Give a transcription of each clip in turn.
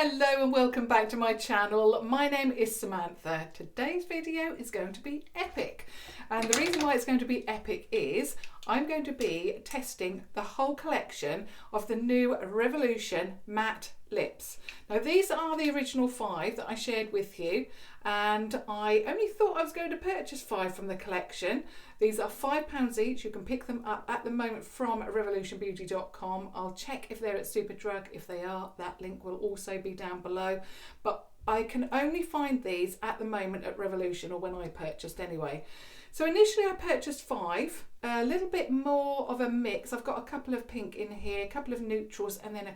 Hello and welcome back to my channel. My name is Samantha. Today's video is going to be epic, and the reason why it's going to be epic is I'm going to be testing the whole collection of the new Revolution matte lips. Now these are the original 5 that I shared with you, and I only thought I was going to purchase 5 from the collection. These are £5 each. You can pick them up at the moment from revolutionbeauty.com. I'll check if they're at Superdrug. If they are, that link will also be down below. But I can only find these at the moment at Revolution, or when I purchased anyway. So initially I purchased 5, a little bit more of a mix. I've got a couple of pink in here, a couple of neutrals, and then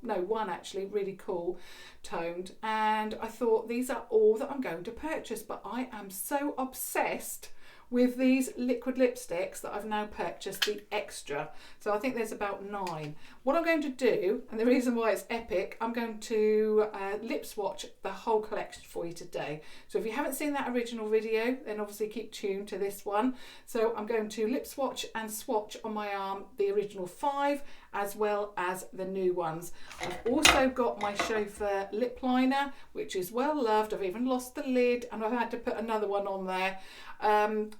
one actually really cool toned. And I thought these are all that I'm going to purchase, but I am so obsessed with these liquid lipsticks that I've now purchased the extra. So I think there's about 9. What I'm going to do, and the reason why it's epic, I'm going to lip swatch the whole collection for you today. So if you haven't seen that original video, then obviously keep tuned to this one. So I'm going to lip swatch and swatch on my arm the original 5 as well as the new ones. I've also got my Chauffeur lip liner, which is well loved. I've even lost the lid and I've had to put another one on there.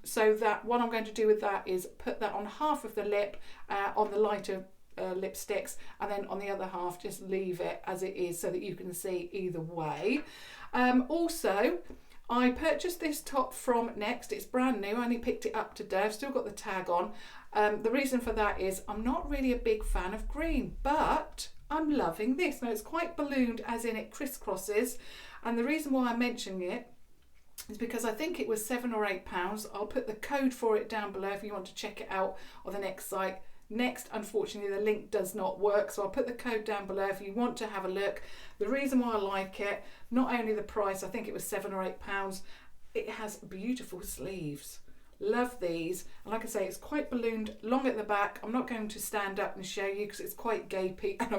So that what I'm going to do with that is put that on half of the lip on the lighter lipsticks, and then on the other half just leave it as it is so that you can see either way. Also, I purchased this top from Next. It's brand new. I only picked it up today. I've still got the tag on. The reason for that is I'm not really a big fan of green, but I'm loving this. Now it's quite ballooned, as in it crisscrosses, and the reason why I'm mentioning it is because I think it was £7 or £8. I'll put the code for it down below if you want to check it out on the Next site. Next, unfortunately, the link does not work, so I'll put the code down below if you want to have a look. The reason why I like it, not only the price, I think it was £7 or £8, it has beautiful sleeves. Love these, and like I say, it's quite ballooned, long at the back. I'm not going to stand up and show you because it's quite gapey, and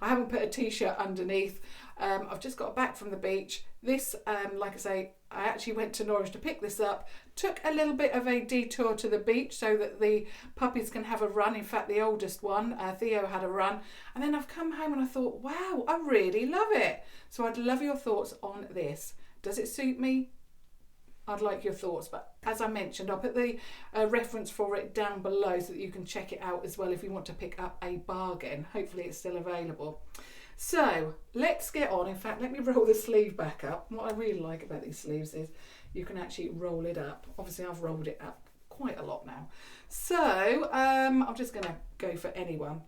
I haven't put a t-shirt underneath. I've just got back from the beach. This, like I say, I actually went to Norwich to pick this up, took a little bit of a detour to the beach so that the puppies can have a run. In fact, the oldest one, Theo, had a run, and then I've come home and I thought, wow, I really love it. So I'd love your thoughts on this. Does it suit me? I'd like your thoughts, but as I mentioned, I'll put the reference for it down below so that you can check it out as well if you want to pick up a bargain. Hopefully it's still available. So let's get on. In fact, let me roll the sleeve back up. What I really like about these sleeves is you can actually roll it up. Obviously I've rolled it up quite a lot now. So I'm just going to go for any one.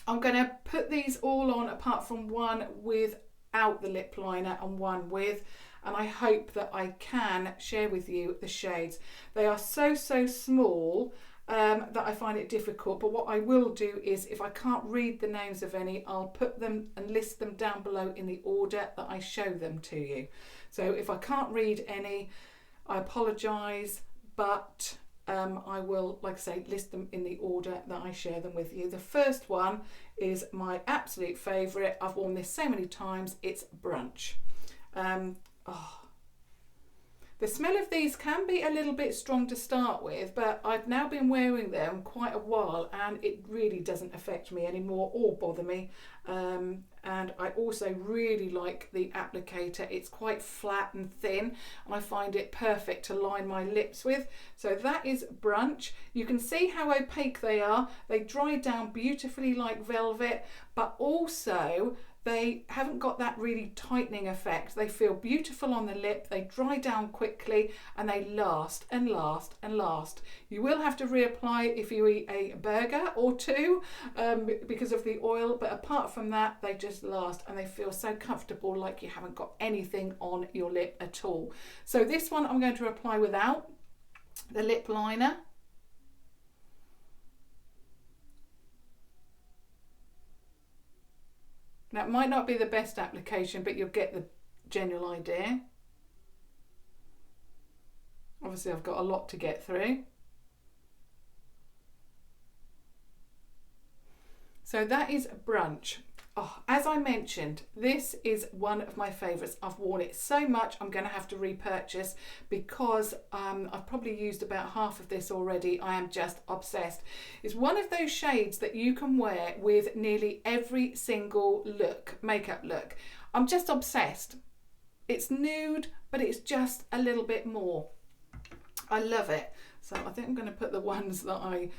I'm going to put these all on apart from one without the lip liner and one with, and I hope that I can share with you the shades. They are so small that I find it difficult, but what I will do is, if I can't read the names of any, I'll put them and list them down below in the order that I show them to you. So if I can't read any, I apologise, but I will, like I say, list them in the order that I share them with you. The first one is my absolute favourite. I've worn this so many times. It's Brunch. The smell of these can be a little bit strong to start with, but I've now been wearing them quite a while and it really doesn't affect me anymore or bother me. And I also really like the applicator. It's quite flat and thin, and I find it perfect to line my lips with. So that is Brunch. You can see how opaque they are. They dry down beautifully like velvet, but also they haven't got that really tightening effect. They feel beautiful on the lip, they dry down quickly, and they last and last and last. You will have to reapply if you eat a burger or two because of the oil, but apart from that, they just last and they feel so comfortable, like you haven't got anything on your lip at all. So this one I'm going to apply without the lip liner. Now, it might not be the best application, but you'll get the general idea. Obviously, I've got a lot to get through. So that is Brunch. Oh, as I mentioned, this is one of my favourites. I've worn it so much I'm going to have to repurchase because I've probably used about half of this already. I am just obsessed. It's one of those shades that you can wear with nearly every single look, makeup look. I'm just obsessed. It's nude, but it's just a little bit more. I love it. So I think I'm going to put the ones that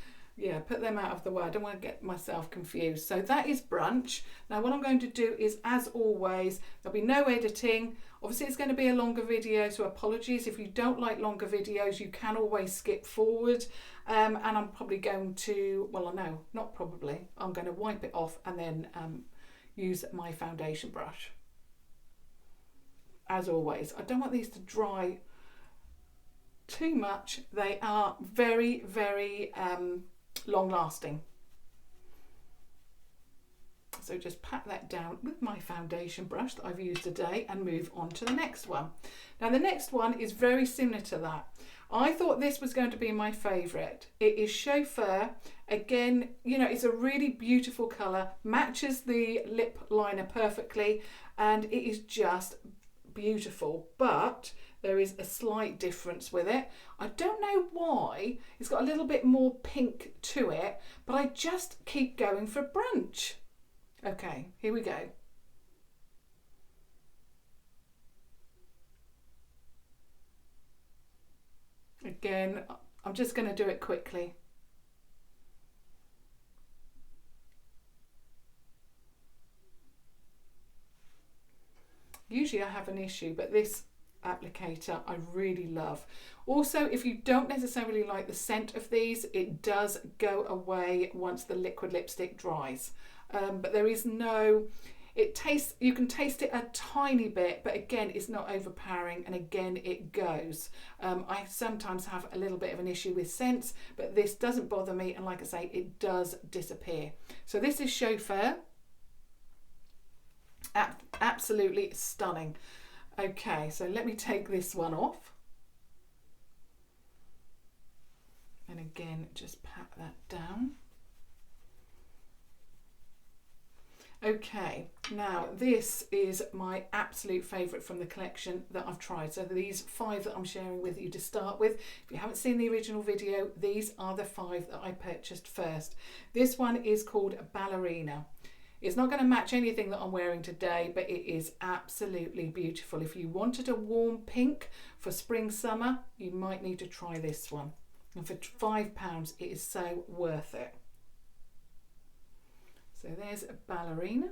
put them out of the way. I don't want to get myself confused. So that is Brunch. Now what I'm going to do is, as always, there'll be no editing. Obviously it's going to be a longer video, so apologies. If you don't like longer videos, you can always skip forward. And I'm probably going to, well, no, not probably. I'm going to wipe it off and then use my foundation brush. As always, I don't want these to dry too much. They are very, very long lasting. So just pat that down with my foundation brush that I've used today and move on to the next one. Now the next one is very similar to that. I thought this was going to be my favourite. It is Chauffeur. Again, you know, it's a really beautiful colour, matches the lip liner perfectly, and it is just beautiful, but there is a slight difference with it. I don't know why. It's got a little bit more pink to it, but I just keep going for Brunch. Okay, here we go. Again, I'm just going to do it quickly. Usually I have an issue, but this applicator I really love. Also, if you don't necessarily like the scent of these, it does go away once the liquid lipstick dries. But there is no, you can taste it a tiny bit, but again, it's not overpowering, and again, it goes. I sometimes have a little bit of an issue with scents, but this doesn't bother me, and like I say, it does disappear. So this is Chauffeur. Absolutely stunning. Okay, so let me take this one off. And again, just pat that down. Okay, now this is my absolute favourite from the collection that I've tried. So these 5 that I'm sharing with you to start with. If you haven't seen the original video, these are the 5 that I purchased first. This one is called Ballerina. It's not going to match anything that I'm wearing today, but it is absolutely beautiful. If you wanted a warm pink for spring, summer, you might need to try this one. And for £5, it is so worth it. So there's a Ballerina.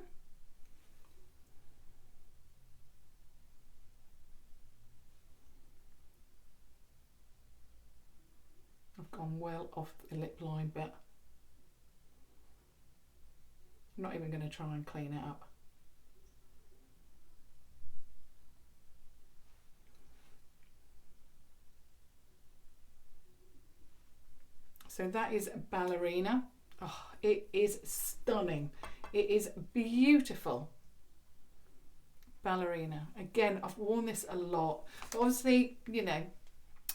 I've gone well off the lip line, but I'm not even going to try and clean it up. So that is Ballerina. Oh, it is stunning. It is beautiful. Ballerina. Again, I've worn this a lot. But obviously, you know,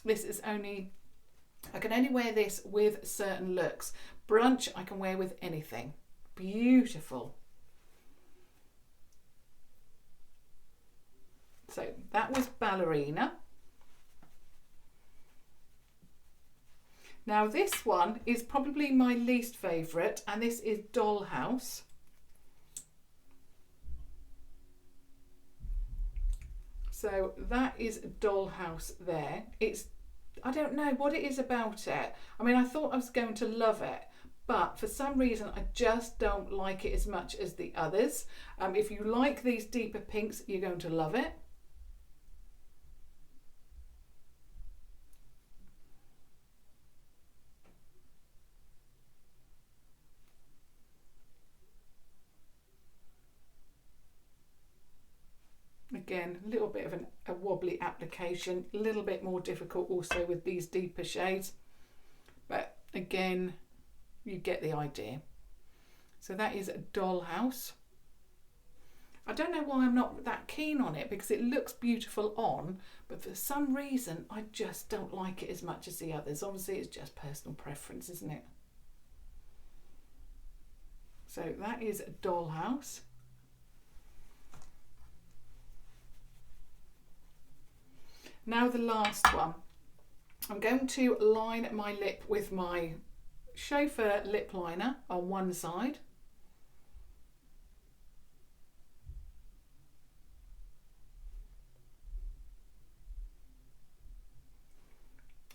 this is only, I can only wear this with certain looks. Brunch, I can wear with anything. Beautiful. So that was Ballerina. Now this one is probably my least favourite, and this is Dollhouse. So that is Dollhouse there. I don't know what it is about it. I mean, I thought I was going to love it, but for some reason I just don't like it as much as the others. If you like these deeper pinks, you're going to love it. Again, a little bit of a wobbly application, a little bit more difficult also with these deeper shades, but again, you get the idea. So that is Dollhouse. I don't know why I'm not that keen on it, because it looks beautiful on, but for some reason I just don't like it as much as the others. Obviously it's just personal preference, isn't it? So that is Dollhouse. Now the last one. I'm going to line my lip with my Chauffeur lip liner on one side.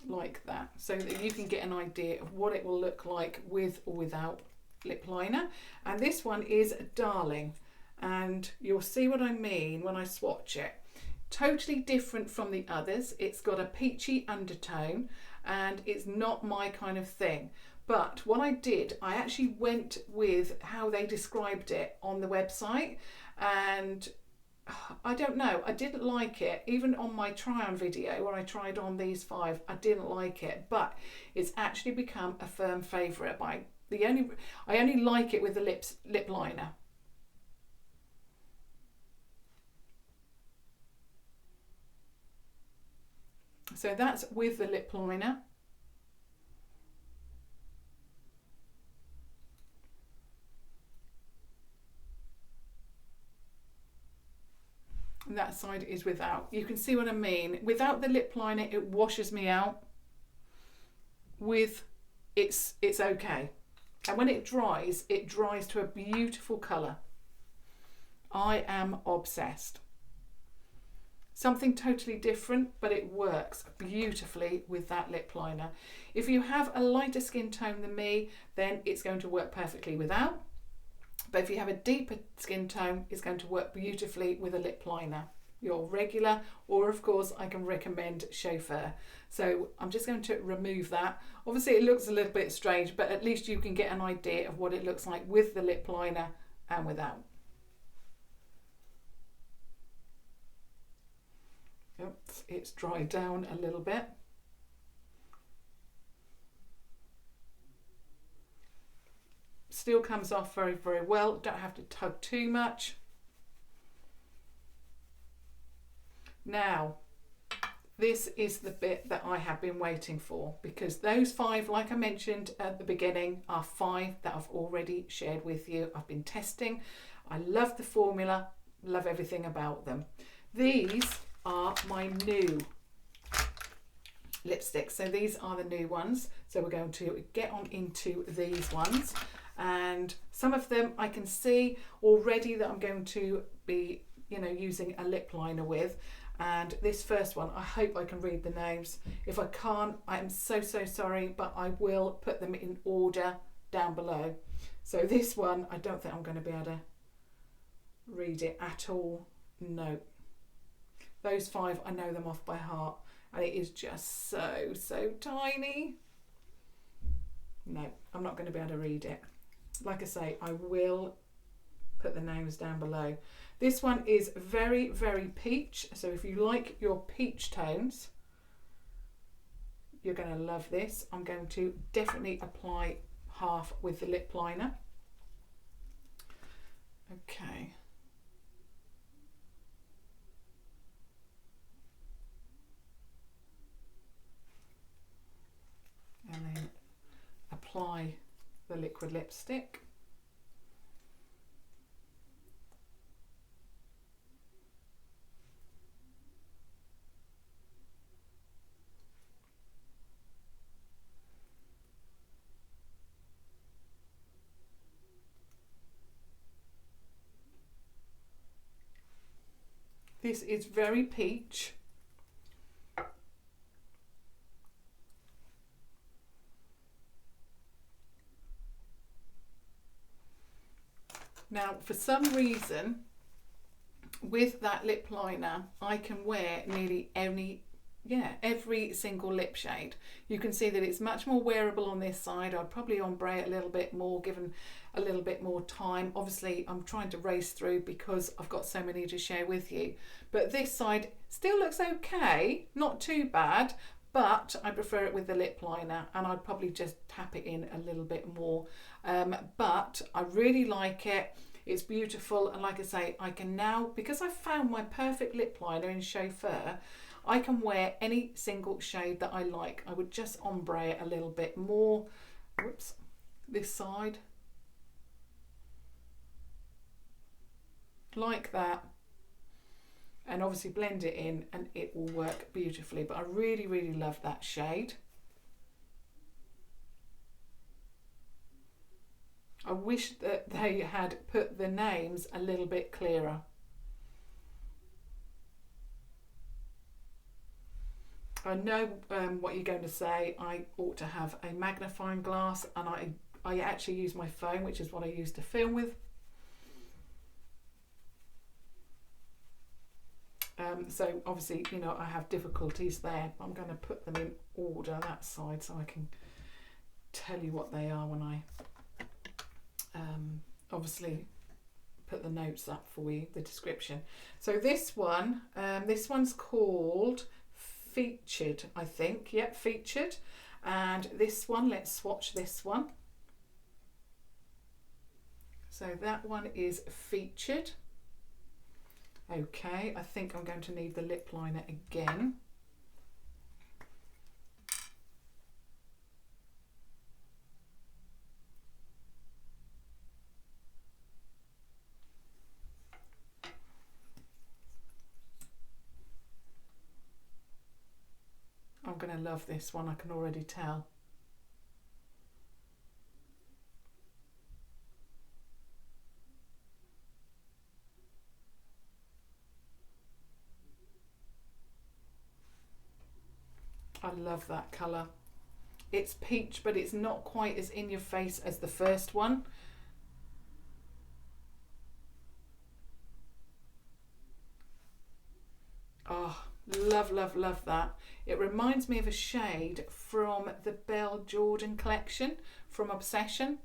Like that, so that you can get an idea of what it will look like with or without lip liner. And this one is Darling, and you'll see what I mean when I swatch it. Totally different from the others. It's got a peachy undertone and it's not my kind of thing. But what I did, I actually went with how they described it on the website, and I don't know, I didn't like it. Even on my try on video where I tried on these 5, I didn't like it, but it's actually become a firm favourite. I only like it with the lip liner. So that's with the lip liner. And that side is without. You can see what I mean. Without the lip liner, it washes me out. With it's okay. And when it dries to a beautiful colour. I am obsessed. Something totally different, but it works beautifully with that lip liner. If you have a lighter skin tone than me, then it's going to work perfectly without. But if you have a deeper skin tone, it's going to work beautifully with a lip liner. Your regular, or of course I can recommend Chauffeur. So I'm just going to remove that. Obviously it looks a little bit strange, but at least you can get an idea of what it looks like with the lip liner and without. Oops, it's dried down a little bit. Still comes off very, very well. Don't have to tug too much. Now, this is the bit that I have been waiting for, because those 5, like I mentioned at the beginning, are 5 that I've already shared with you. I've been testing. I love the formula, love everything about them. These are my new lipsticks. So these are the new ones. So we're going to get on into these ones. And some of them I can see already that I'm going to be, using a lip liner with. And this first one, I hope I can read the names. If I can't, I'm so sorry, but I will put them in order down below. So this one, I don't think I'm going to be able to read it at all. No. Those 5, I know them off by heart, and it is just so tiny. No, I'm not going to be able to read it. Like I say, I will put the names down below. This one is very, very peach. So if you like your peach tones, you're going to love this. I'm going to definitely apply half with the lip liner. Okay. And then apply the liquid lipstick. This is very peach. Now, for some reason, with that lip liner, I can wear nearly every single lip shade. You can see that it's much more wearable on this side. I'd probably ombre it a little bit more, given a little bit more time. Obviously, I'm trying to race through because I've got so many to share with you. But this side still looks okay, not too bad, but I prefer it with the lip liner, and I'd probably just tap it in a little bit more. But I really like it. It's beautiful, and like I say, I can now, because I've found my perfect lip liner in Chauffeur, I can wear any single shade that I like. I would just ombre it a little bit more. Whoops, this side. Like that. and obviously blend it in and it will work beautifully. But I really, really love that shade. I wish that they had put the names a little bit clearer. I know what you're going to say. I ought to have a magnifying glass, and I actually use my phone, which is what I use to film with. So obviously, you know, I have difficulties there. I'm going to put them in order that side so I can tell you what they are when I obviously put the notes up for you, the description. So this one's called Featured, I think. Yep, Featured. And this one, let's swatch this one. So that one is Featured. Okay, I think I'm going to need the lip liner again. I'm going to love this one, I can already tell. I love that colour. It's peach, but it's not quite as in your face as the first one. Oh, love, love, love that. It reminds me of a shade from the Belle Jordan collection from Obsession.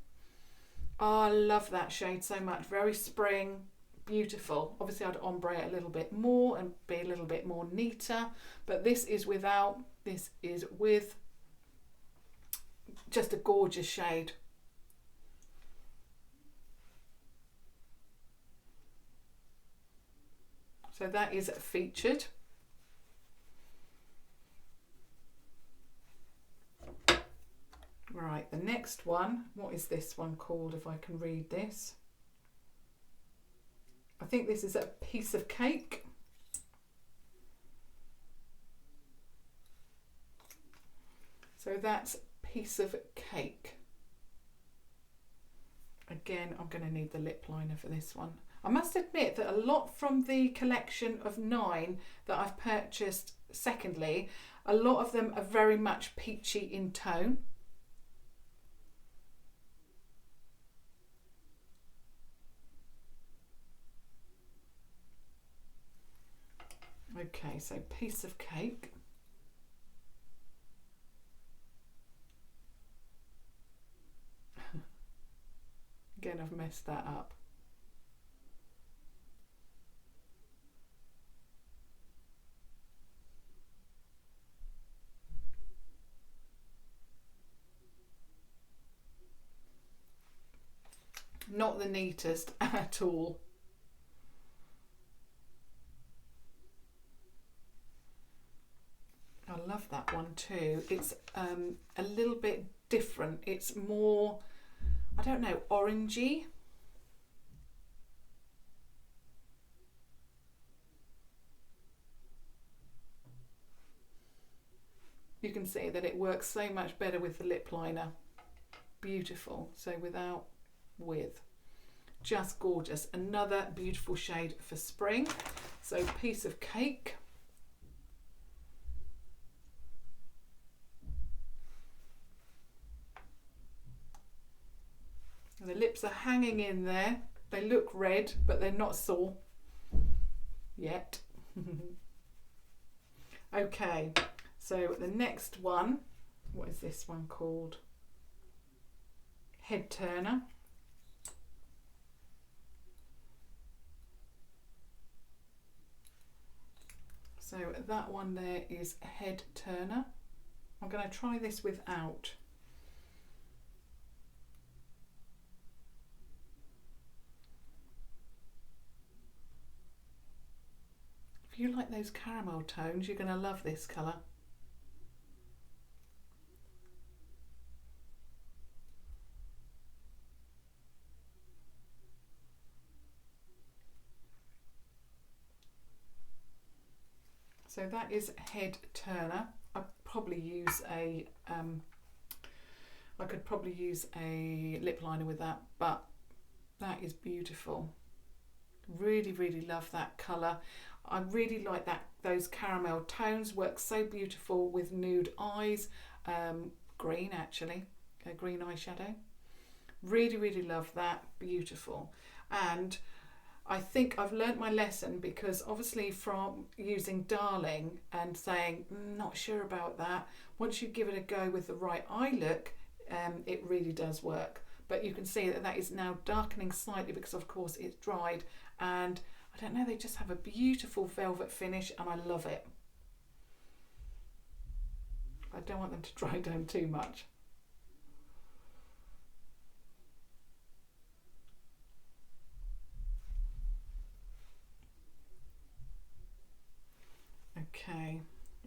Oh, I love that shade so much. Very spring, beautiful. Obviously I'd ombre it a little bit more and be a little bit more neater, but this is without, this is with. Just a gorgeous shade. So that is Featured. Right, the next one, what is this one called, if I can read this? I think this is a Piece of Cake. So that's Piece of Cake. Again, I'm going to need the lip liner for this one. I must admit that a lot from the collection of 9 that I've purchased secondly, a lot of them are very much peachy in tone. Okay, so Piece of Cake. Again, I've messed that up. Not the neatest at all. I love that one too. It's a little bit different. It's more, I don't know, orangey. You can see that it works so much better with the lip liner. Beautiful. So without, with. Just gorgeous. Another beautiful shade for spring. So Piece of Cake. And the lips are hanging in there. They look red, but they're not sore yet. Okay, so the next one, what is this one called? Head Turner. So that one there is Head Turner. I'm going to try this without. If you like those caramel tones, you're going to love this colour. So that is Head Turner. I'd probably use a I could probably use a lip liner with that, but that is beautiful. Really, really love that colour. I really like that. Those caramel tones work so beautiful with nude eyes. Green actually, a green eyeshadow. Really, really love that. Beautiful. And I think I've learnt my lesson, because obviously from using Darling and saying not sure about that, once you give it a go with the right eye look, it really does work. But you can see that that is now darkening slightly because of course it's dried, and I don't know, they just have a beautiful velvet finish and I love it. I don't want them to dry down too much. Okay,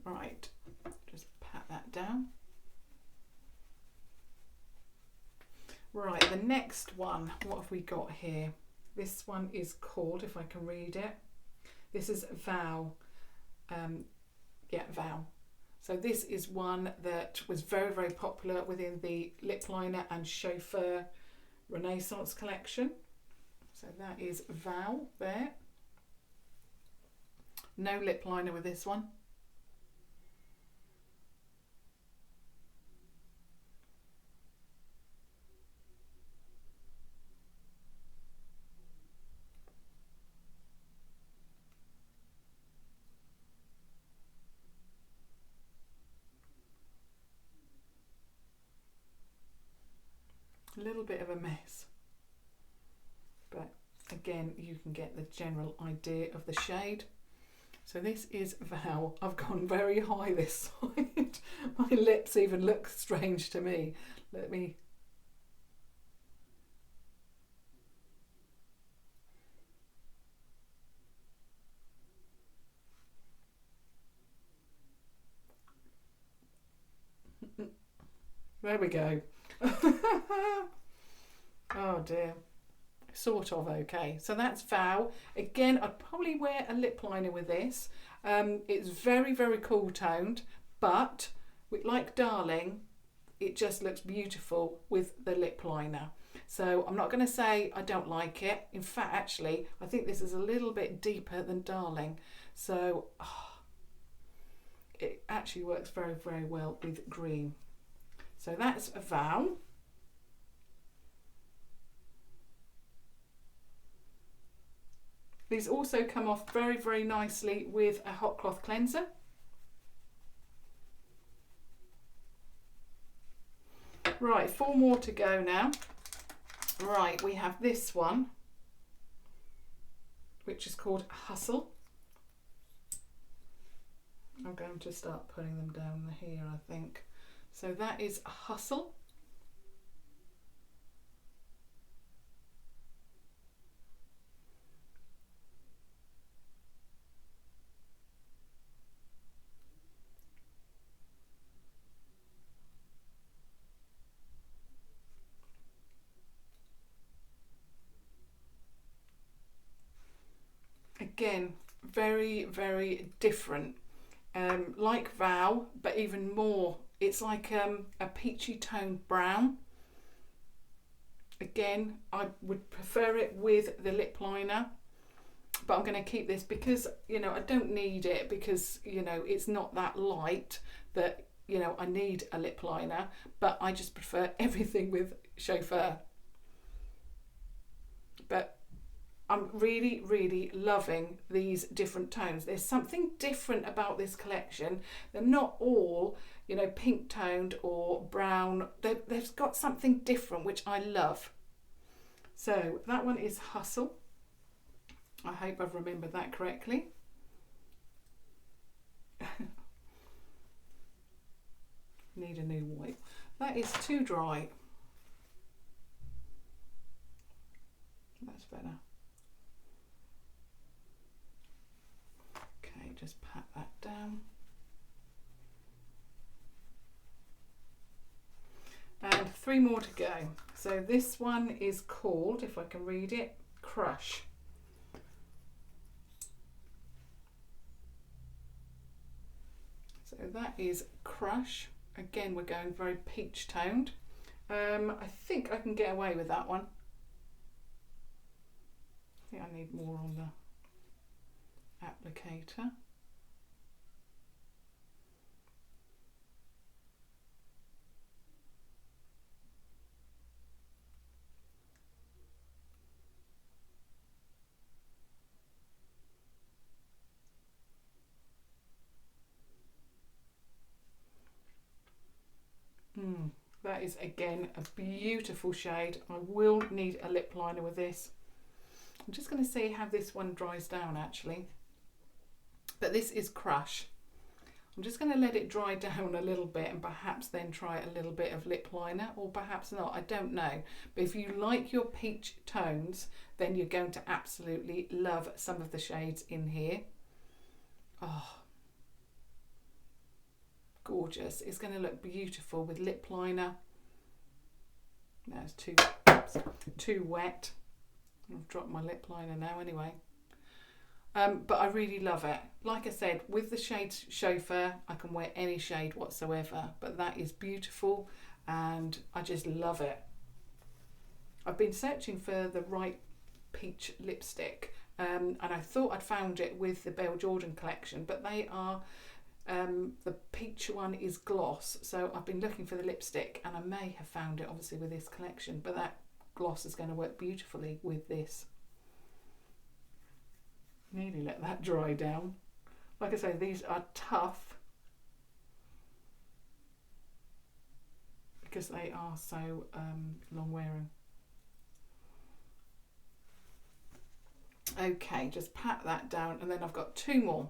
right, just pat that down. Right, the next one, what have we got here? This one is called, if I can read it, this is Vow. Yeah, Vow. So this is one that was very, very popular within the lip liner and Chauffeur Renaissance collection. So that is Vow there. No lip liner with this one. A little bit of a mess, but again you can get the general idea of the shade. So this is Vow. I've gone very high this side. My lips even look strange to me. Let me... There we go. Oh dear. Sort of okay. So that's Vow. Again, I'd probably wear a lip liner with this. It's very, very cool toned, but like Darling, it just looks beautiful with the lip liner. So I'm not going to say I don't like it. In fact, actually, I think this is a little bit deeper than Darling. So it actually works very, very well with green. So that's a Vow. These also come off very, very nicely with a hot cloth cleanser. Right, 4 more to go now. Right, we have this one, which is called Hustle. I'm going to start putting them down here, I think. So that is Hustle. Again, very, very different. Like Vow, but even more. It's like a peachy toned brown. Again, I would prefer it with the lip liner, but I'm going to keep this because, you know, I don't need it, because, you know, it's not that light that, you know, I need a lip liner, but I just prefer everything with Chauffeur. But I'm really, really loving these different tones. There's something different about this collection. They're not all, you know, pink toned or brown. They've got something different, which I love. So that one is Hustle. I hope I've remembered that correctly. Need a new wipe. That is too dry. That's better. Okay, just pat that down. And 3 more to go. So this one is called, if I can read it, Crush. So that is Crush. Again, we're going very peach toned. I think I can get away with that one. I think I need more on the applicator. That is again a beautiful shade. I will need a lip liner with this. I'm just going to see how this one dries down actually. But this is Crush. I'm just going to let it dry down a little bit and perhaps then try a little bit of lip liner, or perhaps not, I don't know. But if you like your peach tones, then you're going to absolutely love some of the shades in here. Oh, gorgeous. It's going to look beautiful with lip liner. No, it's too wet. I've dropped my lip liner now anyway. But I really love it. Like I said, with the shade Chauffeur, I can wear any shade whatsoever, but that is beautiful and I just love it. I've been searching for the right peach lipstick and I thought I'd found it with the Belle Jordan collection, but they are, the peach one is gloss, so I've been looking for the lipstick and I may have found it obviously with this collection, but that gloss is going to work beautifully with this. Nearly let that dry down. Like I say, these are tough because they are so long wearing. Okay, just pat that down and then I've got two more.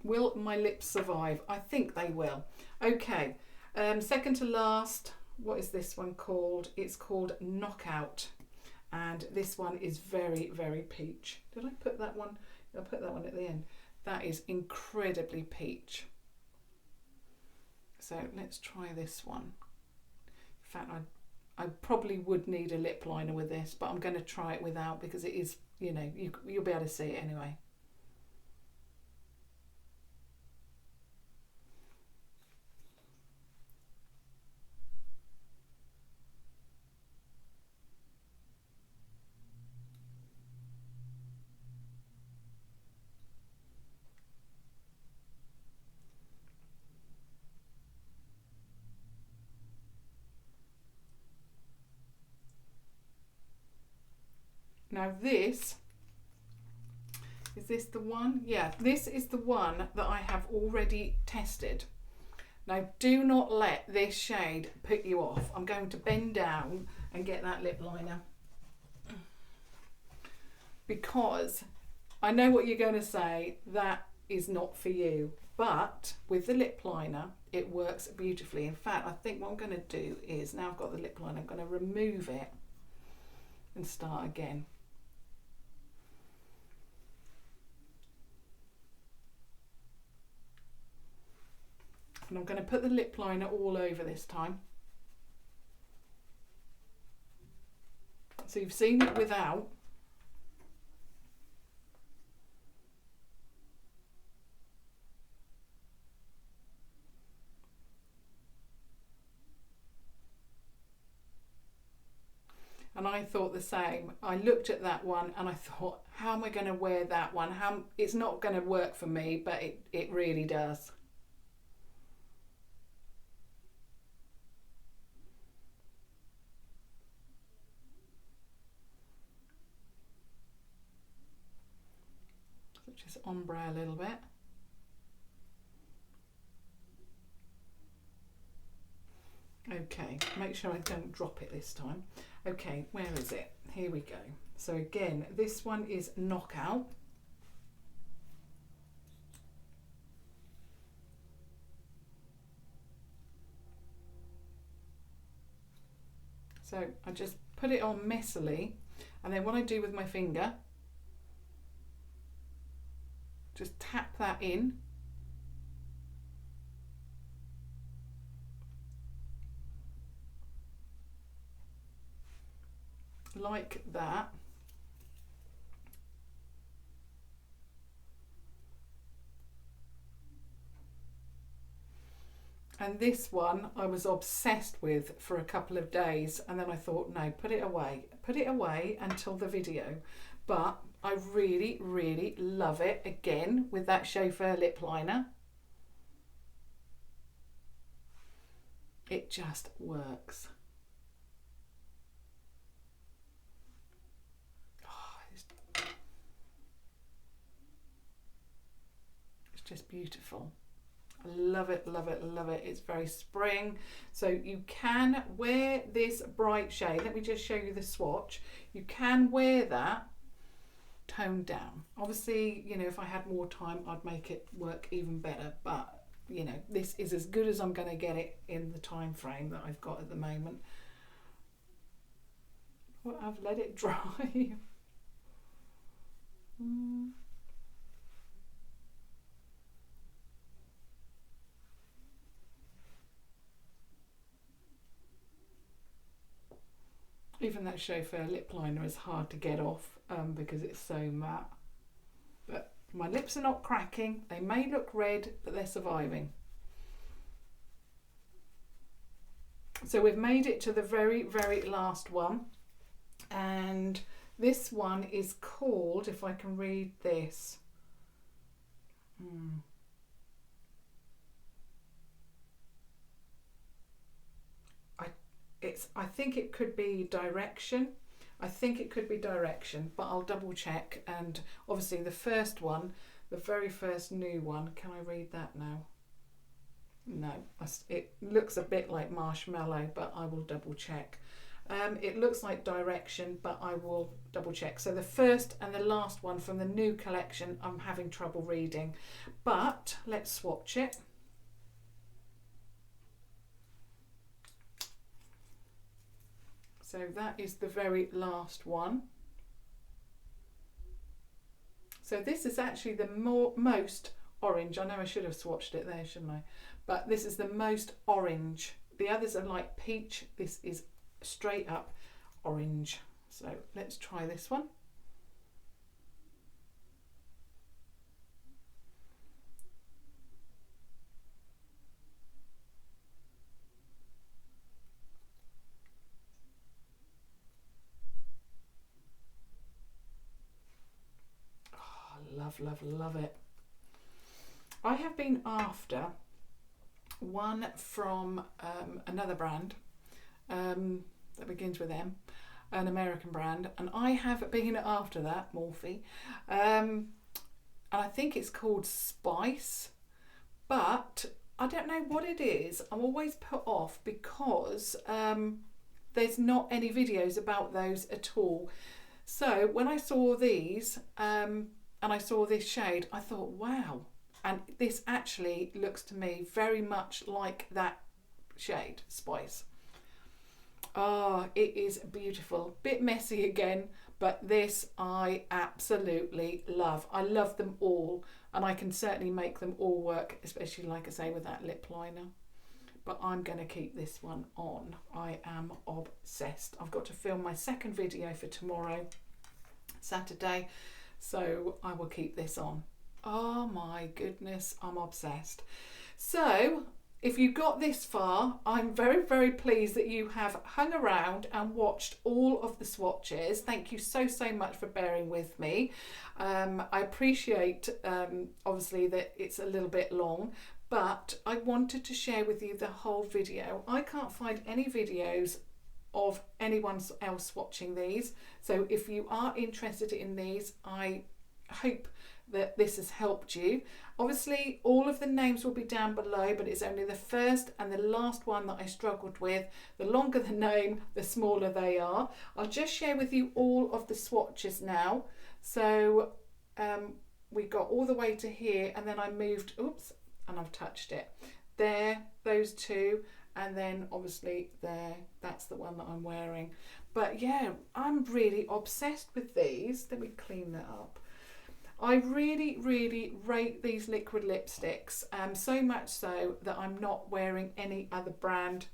Will my lips survive? I think they will. Okay, second to last, what is this one called? It's called Knockout. And this one is very, very peach. Did I put that one? I put that one at the end. That is incredibly peach. So let's try this one. In fact, I probably would need a lip liner with this, but I'm going to try it without because it is, you know, you'll be able to see it anyway. Now this, is this the one? Yeah, this is the one that I have already tested. Now do not let this shade put you off. I'm going to bend down and get that lip liner because I know what you're going to say, that is not for you. But with the lip liner, it works beautifully. In fact, I think what I'm going to do is, now I've got the lip liner, I'm going to remove it and start again. And I'm going to put the lip liner all over this time. So you've seen it without. And I thought the same. I looked at that one and I thought, how am I going to wear that one? It's not going to work for me, but it really does. Just ombre a little bit. Okay, make sure I don't drop it this time. Okay, where is it? Here we go. So again, this one is Knockout. So I just put it on messily, and then what I do with my finger, just tap that in. Like that. And this one I was obsessed with for a couple of days, and then I thought, no, put it away until the video. But I really, really love it, again, with that Chauffeur lip liner. It just works. Oh, it's just beautiful. I love it, love it, love it. It's very spring. So you can wear this bright shade. Let me just show you the swatch. You can wear that toned down. Obviously, you know, if I had more time, I'd make it work even better. But, you know, this is as good as I'm going to get it in the time frame that I've got at the moment. Well, I've let it dry. Even that Chauffeur lip liner is hard to get off because it's so matte. But my lips are not cracking. They may look red, but they're surviving. So we've made it to the very, very last one. And this one is called, if I can read this. I think it could be Direction. I think it could be Direction, but I'll double check. And obviously the first one, the very first new one, can I read that now? No, it looks a bit like Marshmallow, but I will double check. It looks like Direction, but I will double check. So the first and the last one from the new collection, I'm having trouble reading, but let's swatch it. So that is the very last one. So this is actually the most orange. I know I should have swatched it there, shouldn't I? But this is the most orange. The others are like peach. This is straight up orange. So let's try this one. Love, love, love it. I have been after one from another brand that begins with M, an American brand, and I have been after that, Morphe, and I think it's called Spice, but I don't know what it is. I'm always put off because there's not any videos about those at all. So when I saw these and I saw this shade, I thought, wow. And this actually looks to me very much like that shade, Spice. Oh, it is beautiful. Bit messy again, but this I absolutely love. I love them all, and I can certainly make them all work, especially, like I say, with that lip liner. But I'm going to keep this one on. I am obsessed. I've got to film my second video for tomorrow, Saturday. So I will keep this on. Oh my goodness, I'm obsessed. So if you got this far, I'm very, very pleased that you have hung around and watched all of the swatches. Thank you so, so much for bearing with me. I appreciate, obviously, that it's a little bit long, but I wanted to share with you the whole video. I can't find any videos of anyone else swatching these, so if you are interested in these, I hope that this has helped you. Obviously all of the names will be down below, but it's only the first and the last one that I struggled with. The longer the name, the smaller they are. I'll just share with you all of the swatches now. So we got all the way to here, and then I moved, oops, and I've touched it there, those two. And then obviously there, that's the one that I'm wearing. But yeah, I'm really obsessed with these. Let me clean that up. I really, really rate these liquid lipsticks, so much so that I'm not wearing any other brand.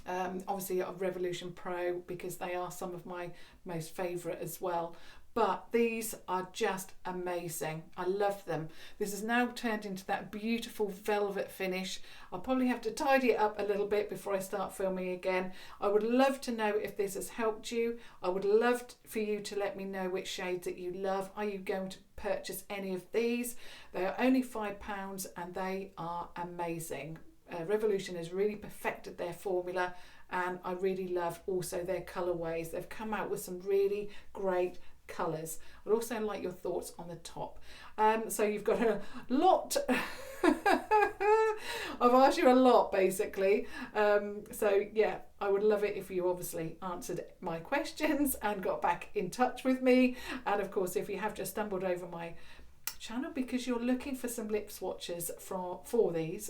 Obviously a Revolution Pro, because they are some of my most favourite as well. but these are just amazing. I love them. This has now turned into that beautiful velvet finish. I'll probably have to tidy it up a little bit before I start filming again. I would love to know if this has helped you. I would love for you to let me know which shades that you love. Are you going to purchase any of these? They are only £5 and they are amazing. Revolution has really perfected their formula, and I really love also their colourways. They've come out with some really great colours. I'd also like your thoughts on the top. So you've got a lot. I've asked you a lot basically. So yeah, I would love it if you obviously answered my questions and got back in touch with me. And of course, if you have just stumbled over my channel because you're looking for some lip swatches for these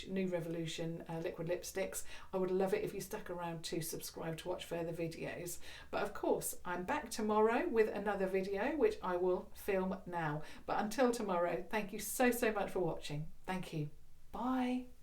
New Revolution liquid lipsticks, I would love it if you stuck around to subscribe to watch further videos. But of course, I'm back tomorrow with another video which I will film now. But until tomorrow, thank you so much for watching. Thank you. Bye.